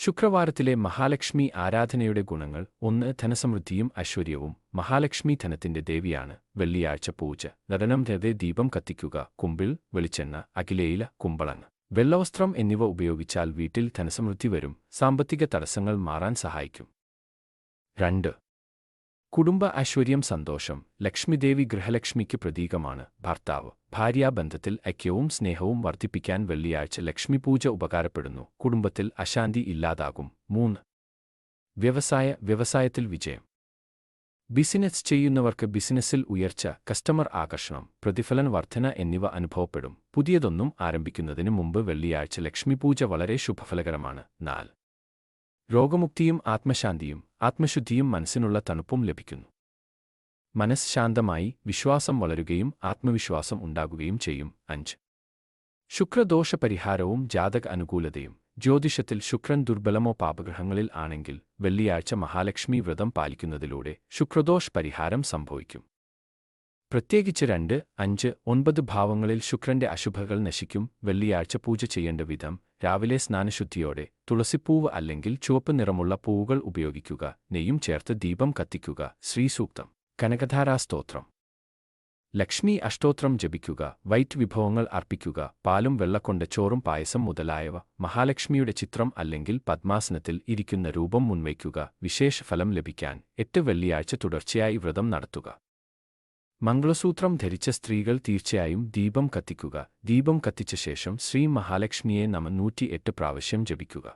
ശുക്രവാരത്തിലെ മഹാലക്ഷ്മി ആരാധനയുടെ ഗുണങ്ങൾ 1. ധനസമൃദ്ധിയും ഐശ്വര്യവും. മഹാലക്ഷ്മി ധനത്തിന്റെ ദേവിയാണ്. വെള്ളിയാഴ്ച പൂജ. നടനം ദീപം കത്തിക്കുക. കുമ്പിൾ, വെളിച്ചെണ്ണ, അകിലയില, കുമ്പളങ്ങ, വെള്ളവസ്ത്രം എന്നിവ ഉപയോഗിച്ചാൽ വീട്ടിൽ ധനസമൃദ്ധി വരും. സാമ്പത്തിക തടസ്സങ്ങൾ മാറാൻ സഹായിക്കും. 2. കുടുംബ ഐശ്വര്യം സന്തോഷം. ലക്ഷ്മിദേവി ഗൃഹലക്ഷ്മിക്ക് പ്രതീകമാണ്. ഭർത്താവ് ഭാര്യാബന്ധത്തിൽ ഐക്യവും സ്നേഹവും വർദ്ധിപ്പിക്കാൻ വെള്ളിയാഴ്ച ലക്ഷ്മിപൂജ ഉപകാരപ്പെടുന്നു. കുടുംബത്തിൽ അശാന്തി ഇല്ലാതാകും. 3. വ്യവസായത്തിൽ വിജയം. ബിസിനസ് ചെയ്യുന്നവർക്ക് ബിസിനസ്സിൽ ഉയർച്ച, കസ്റ്റമർ ആകർഷണം, പ്രതിഫലന വർധന എന്നിവ അനുഭവപ്പെടും. പുതിയതൊന്നും ആരംഭിക്കുന്നതിന് മുമ്പ് വെള്ളിയാഴ്ച ലക്ഷ്മിപൂജ വളരെ ശുഭഫലകരമാണ്. 4. രോഗമുക്തിയും ആത്മശാന്തിയും. ആത്മശുദ്ധിയും മനസ്സിനുള്ള തണുപ്പും ലഭിക്കുന്നു. മനസ്സ് ശാന്തമായി, വിശ്വാസം വളരുകയും ആത്മവിശ്വാസം ഉണ്ടാകുകയും ചെയ്യും. 5. ശുക്രദോഷ പരിഹാരവും ജാതക അനുകൂലതയും. ജ്യോതിഷത്തിൽ ശുക്രൻ ദുർബലമോ പാപഗ്രഹങ്ങളിൽ ആണെങ്കിൽ വെള്ളിയാഴ്ച മഹാലക്ഷ്മി വ്രതം പാലിക്കുന്നതിലൂടെ ശുക്രദോഷ പരിഹാരം സംഭവിക്കും. പ്രത്യേകിച്ച് 2, 5, 9 ഭാവങ്ങളിൽ ശുക്രന്റെ അശുഭകൾ നശിക്കും. വെള്ളിയാഴ്ച പൂജ ചെയ്യേണ്ട വിധം: രാവിലെ സ്നാനശുദ്ധിയോടെ തുളസിപ്പൂവ് അല്ലെങ്കിൽ ചുവപ്പ് നിറമുള്ള പൂവുകൾ ഉപയോഗിക്കുക. നെയ്യും ചേർത്ത് ദീപം കത്തിക്കുക. ശ്രീസൂക്തം, കനകധാരാ സ്തോത്രം, ലക്ഷ്മി അഷ്ടോത്രം ജപിക്കുക. വൈറ്റ് വിഭവങ്ങൾ അർപ്പിക്കുക. പാലും വെള്ളക്കൊണ്ട ചോറും പായസം മുതലായവ. മഹാലക്ഷ്മിയുടെ ചിത്രം അല്ലെങ്കിൽ പദ്മാസനത്തിൽ ഇരിക്കുന്ന രൂപം മുൻവയ്ക്കുക. വിശേഷ ഫലം ലഭിക്കാൻ 8 വെള്ളിയാഴ്ച തുടർച്ചയായി വ്രതം നടത്തുക. മംഗളസൂത്രം ധരിച്ച സ്ത്രീകൾ തീർച്ചയായും ദീപം കത്തിക്കുക. ദീപം കത്തിച്ച ശേഷം ശ്രീ മഹാലക്ഷ്മിയെ നമ 108 പ്രാവശ്യം ജപിക്കുക.